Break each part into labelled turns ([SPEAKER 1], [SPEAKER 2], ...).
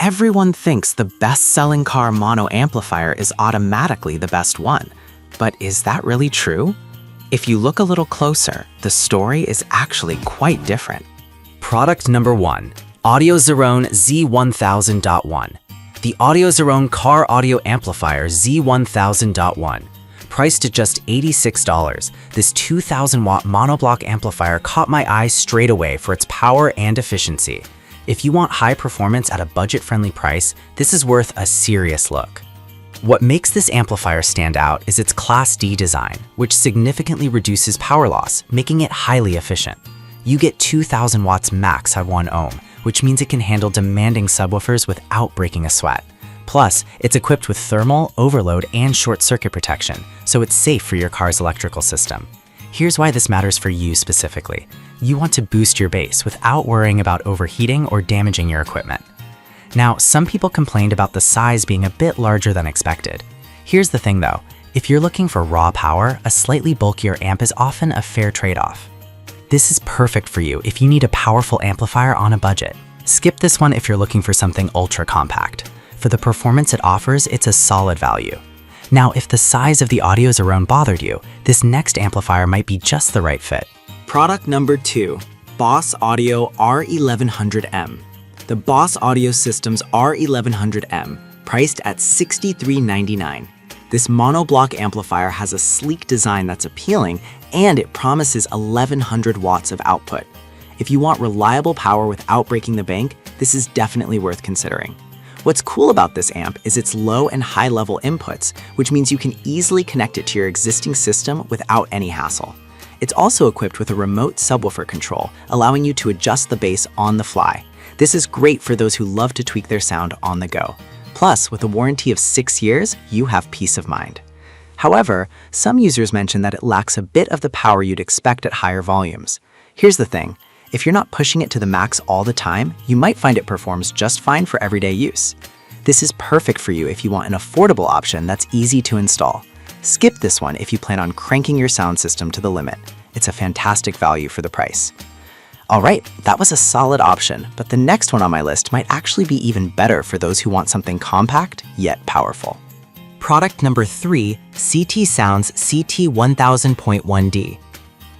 [SPEAKER 1] Everyone thinks the best-selling car mono amplifier is automatically the best one. But is that really true? If you look a little closer, the story is actually quite different.
[SPEAKER 2] Product number 1. AudioZerone Z1000.1. The AudioZerone Car Audio Amplifier Z1000.1. Priced at just $86, this 2,000-watt monoblock amplifier caught my eye straight away for its power and efficiency. If you want high performance at a budget-friendly price, this is worth a serious look. What makes this amplifier stand out is its Class D design, which significantly reduces power loss, making it highly efficient. You get 2,000 watts max at 1 ohm, which means it can handle demanding subwoofers without breaking a sweat. Plus, it's equipped with thermal, overload, and short circuit protection, so it's safe for your car's electrical system. Here's why this matters for you specifically. You want to boost your bass without worrying about overheating or damaging your equipment. Now, some people complained about the size being a bit larger than expected. Here's the thing though, if you're looking for raw power, a slightly bulkier amp is often a fair trade-off. This is perfect for you if you need a powerful amplifier on a budget. Skip this one if you're looking for something ultra compact. For the performance it offers, it's a solid value. Now, if the size of the AudioZerone bothered you, this next amplifier might be just the right fit.
[SPEAKER 1] Product number 2. Boss Audio R1100M. The Boss Audio System's R1100M, priced at $63.99. This monoblock amplifier has a sleek design that's appealing, and it promises 1,100 watts of output. If you want reliable power without breaking the bank, this is definitely worth considering. What's cool about this amp is its low and high level inputs, which means you can easily connect it to your existing system without any hassle. It's also equipped with a remote subwoofer control, allowing you to adjust the bass on the fly. This is great for those who love to tweak their sound on the go. Plus, with a warranty of 6 years, you have peace of mind. However, some users mention that it lacks a bit of the power you'd expect at higher volumes. Here's the thing. If you're not pushing it to the max all the time, you might find it performs just fine for everyday use. This is perfect for you if you want an affordable option that's easy to install. Skip this one if you plan on cranking your sound system to the limit. It's a fantastic value for the price. Alright, that was a solid option, but the next one on my list might actually be even better for those who want something compact yet powerful.
[SPEAKER 2] Product number 3, CT Sounds CT1000.1D.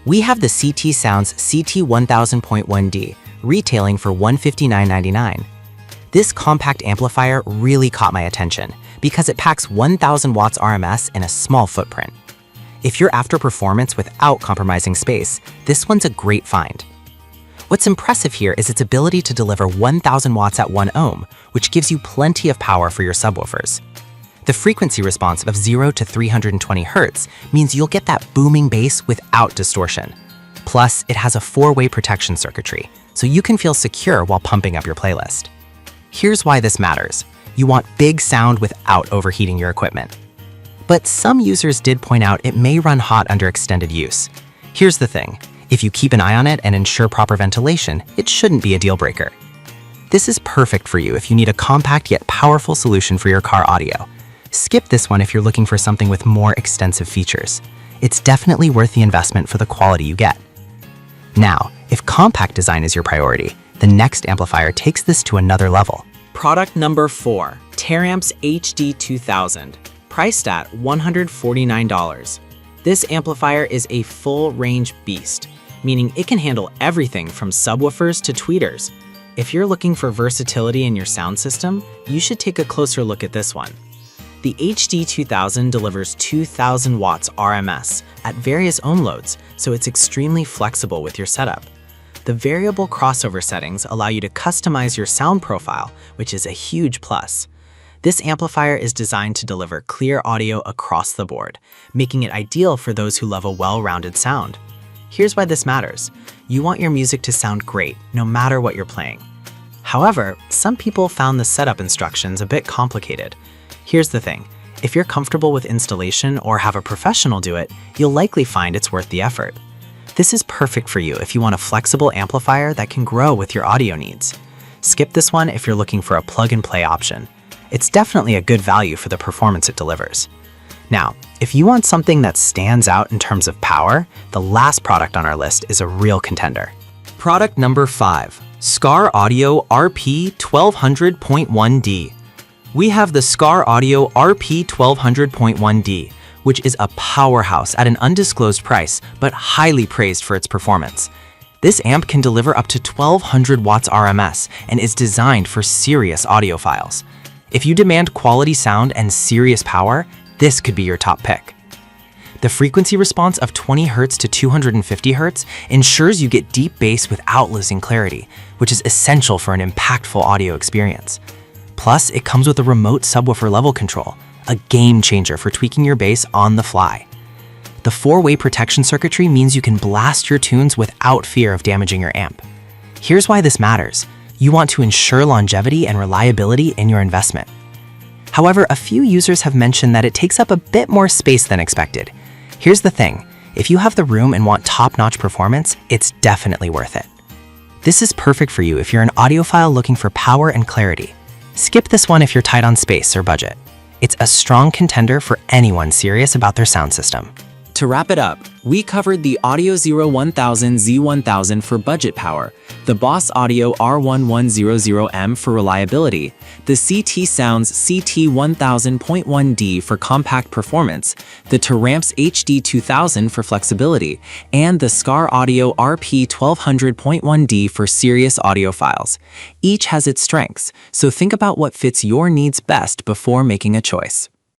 [SPEAKER 2] We have the CT Sounds CT1000.1D, retailing for $159.99. This compact amplifier really caught my attention because it packs 1,000 watts RMS in a small footprint. If you're after performance without compromising space, this one's a great find. What's impressive here is its ability to deliver 1,000 watts at 1 ohm, which gives you plenty of power for your subwoofers. The frequency response of 0 to 320 Hz means you'll get that booming bass without distortion. Plus, it has a 4-way protection circuitry, so you can feel secure while pumping up your playlist. Here's why this matters. You want big sound without overheating your equipment. But some users did point out it may run hot under extended use. Here's the thing. If you keep an eye on it and ensure proper ventilation, it shouldn't be a deal breaker. This is perfect for you if you need a compact yet powerful solution for your car audio. Skip this one if you're looking for something with more extensive features. It's definitely worth the investment for the quality you get. Now, if compact design is your priority, the next amplifier takes this to another level.
[SPEAKER 1] Product number 4, Taramps HD2000, priced at $149. This amplifier is a full-range beast, meaning it can handle everything from subwoofers to tweeters. If you're looking for versatility in your sound system, you should take a closer look at this one. The HD2000 delivers 2,000 watts RMS at various ohm loads, so it's extremely flexible with your setup. The variable crossover settings allow you to customize your sound profile, which is a huge plus. This amplifier is designed to deliver clear audio across the board, making it ideal for those who love a well-rounded sound. Here's why this matters. You want your music to sound great, no matter what you're playing. However, some people found the setup instructions a bit complicated. Here's the thing. If you're comfortable with installation or have a professional do it, you'll likely find it's worth the effort. This is perfect for you if you want a flexible amplifier that can grow with your audio needs. Skip this one if you're looking for a plug-and-play option. It's definitely a good value for the performance it delivers. Now, if you want something that stands out in terms of power, the last product on our list is a real contender. Product number 5, Scar Audio RP1200.1D. We have the Scar Audio RP1200.1D, which is a powerhouse at an undisclosed price, but highly praised for its performance. This amp can deliver up to 1200 watts RMS and is designed for serious audiophiles. If you demand quality sound and serious power, this could be your top pick. The frequency response of 20 Hz to 250 Hz ensures you get deep bass without losing clarity, which is essential for an impactful audio experience. Plus, it comes with a remote subwoofer level control, a game changer for tweaking your bass on the fly. The 4-way protection circuitry means you can blast your tunes without fear of damaging your amp. Here's why this matters. You want to ensure longevity and reliability in your investment. However, a few users have mentioned that it takes up a bit more space than expected. Here's the thing, if you have the room and want top-notch performance, it's definitely worth it. This is perfect for you if you're an audiophile looking for power and clarity. Skip this one if you're tight on space or budget. It's a strong contender for anyone serious about their sound system.
[SPEAKER 2] To wrap it up, we covered the Audio 1000 Z1000 for budget power, the Boss Audio R1100M for reliability, the CT Sounds CT1000.1D for compact performance, the Taramps HD2000 for flexibility, and the Scar Audio RP1200.1D for serious audiophiles. Each has its strengths, so think about what fits your needs best before making a choice.